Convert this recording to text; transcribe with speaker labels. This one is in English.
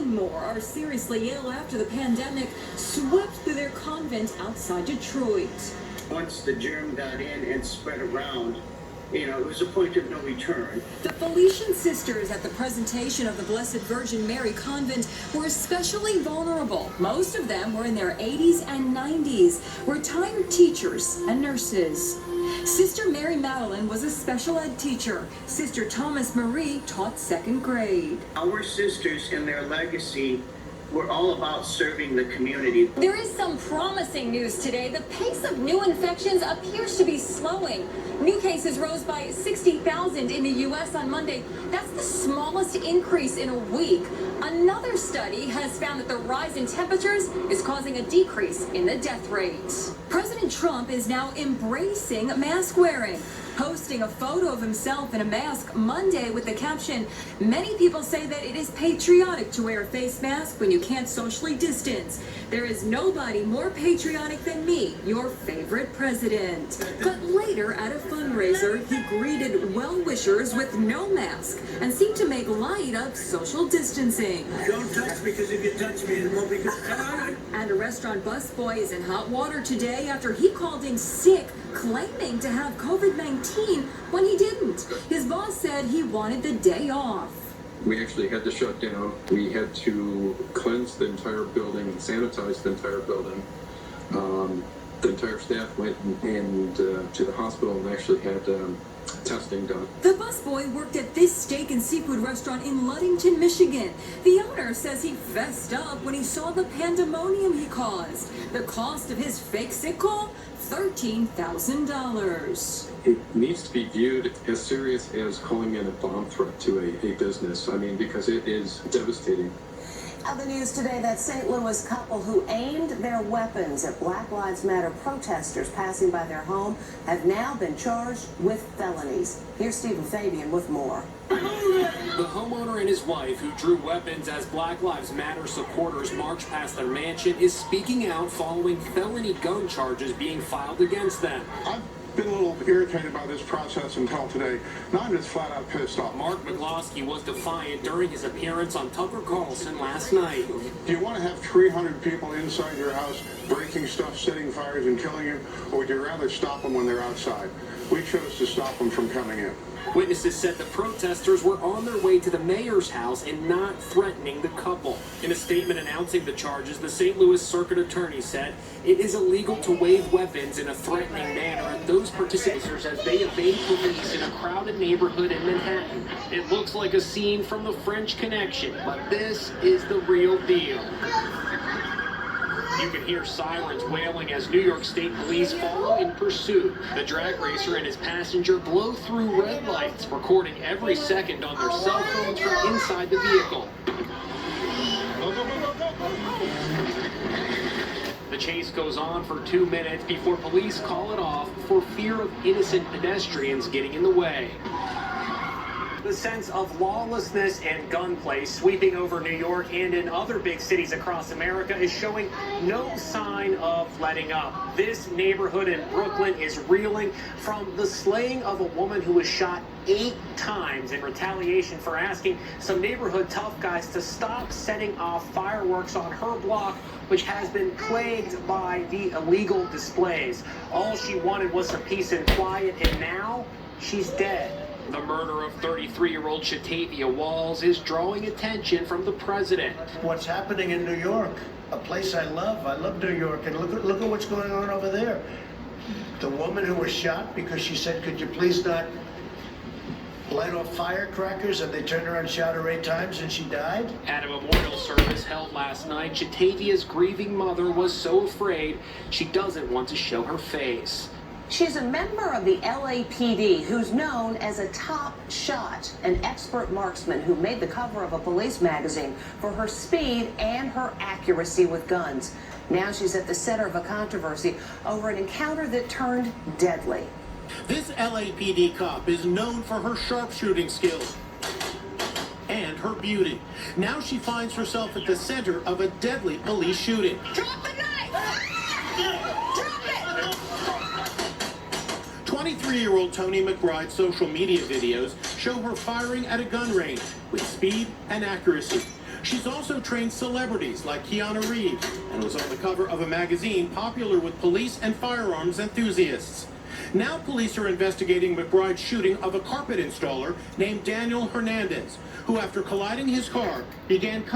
Speaker 1: and more are seriously ill after the pandemic swept through their convent outside Detroit.
Speaker 2: Once the germ got in and spread around, it was a point of no return.
Speaker 1: The Felician sisters at the presentation of the Blessed Virgin Mary Convent were especially vulnerable. Most of them were in their 80s and 90s, retired teachers and nurses. Sister Mary Madeline was a special ed teacher. Sister Thomas Marie taught 2nd grade.
Speaker 2: Our sisters and their legacy were all about serving the community.
Speaker 3: There is some promising news today. The pace of new infections appears to be slowing. New cases rose by 60,000 in the U.S. on Monday. That's the smallest increase in a week. Another study has found that the rise in temperatures is causing a decrease in the death rate. President Trump is now embracing mask wearing, posting a photo of himself in a mask Monday with the caption, "Many people say that it is patriotic to wear a face mask when you can't socially distance. There is nobody more patriotic than me, your favorite president." But later at a fundraiser, he greeted well-wishers with no mask and seemed to make light of social distancing.
Speaker 4: Don't touch me, because if you touch me, it won't be good.
Speaker 1: And a restaurant busboy is in hot water today after he called in sick, claiming to have COVID-19 when he didn't. His boss said he wanted the day off.
Speaker 5: We actually had to shut down. We had to cleanse the entire building and sanitize the entire building. The entire staff went and to the hospital and actually had testing done.
Speaker 1: The busboy worked at this steak and seafood restaurant in Ludington, Michigan. The owner says he fessed up when he saw the pandemonium he caused. The cost of his fake sick call? $13,000.
Speaker 5: It needs to be viewed as serious as calling in a bomb threat to a business. I mean, because it is devastating.
Speaker 6: Other news today, that St. Louis couple who aimed their weapons at Black Lives Matter protesters passing by their home have now been charged with felonies. Here's Stephen Fabian with more.
Speaker 7: The homeowner and his wife, who drew weapons as Black Lives Matter supporters marched past their mansion, is speaking out following felony gun charges being filed against them.
Speaker 8: I've been a little irritated by this process until today. Now I'm just flat out pissed off.
Speaker 7: Mark McGlosky was defiant during his appearance on Tucker Carlson last night.
Speaker 8: Do you want to have 300 people inside your house breaking stuff, setting fires, and killing you? Or would you rather stop them when they're outside? We chose to stop them from coming in.
Speaker 7: Witnesses said the protesters were on their way to the mayor's house and not threatening the couple. In a statement announcing the charges, the St. Louis Circuit Attorney said it is illegal to wave weapons in a threatening manner at those participants as they evade police in a crowded neighborhood in Manhattan. It looks like a scene from The French Connection, but this is the real deal. You can hear sirens wailing as New York State police follow in pursuit. The drag racer and his passenger blow through red lights, recording every second on their cell phones from inside the vehicle. The chase goes on for 2 minutes before police call it off for fear of innocent pedestrians getting in the way. The sense of lawlessness and gunplay sweeping over New York and in other big cities across America is showing no sign of letting up. This neighborhood in Brooklyn is reeling from the slaying of a woman who was shot 8 times in retaliation for asking some neighborhood tough guys to stop setting off fireworks on her block, which has been plagued by the illegal displays. All she wanted was some peace and quiet, and now she's dead. The murder of 33-year-old Shatavia Walls is drawing attention from the president.
Speaker 4: What's happening in New York, a place I love. I love New York, and look at what's going on over there. The woman who was shot because she said, "Could you please not light off firecrackers?" and they turned around and shot her 8 times and she died.
Speaker 7: At a memorial service held last night, Shatavia's grieving mother was so afraid she doesn't want to show her face.
Speaker 6: She's a member of the LAPD who's known as a top shot, an expert marksman who made the cover of a police magazine for her speed and her accuracy with guns. Now she's at the center of a controversy over an encounter that turned deadly.
Speaker 9: This LAPD cop is known for her sharpshooting skills and her beauty. Now she finds herself at the center of a deadly police shooting.
Speaker 3: Drop the knife! Drop it!
Speaker 9: 23-year-old Tony McBride's social media videos show her firing at a gun range with speed and accuracy. She's also trained celebrities like Keanu Reeves and was on the cover of a magazine popular with police and firearms enthusiasts. Now police are investigating McBride's shooting of a carpet installer named Daniel Hernandez, who after colliding his car began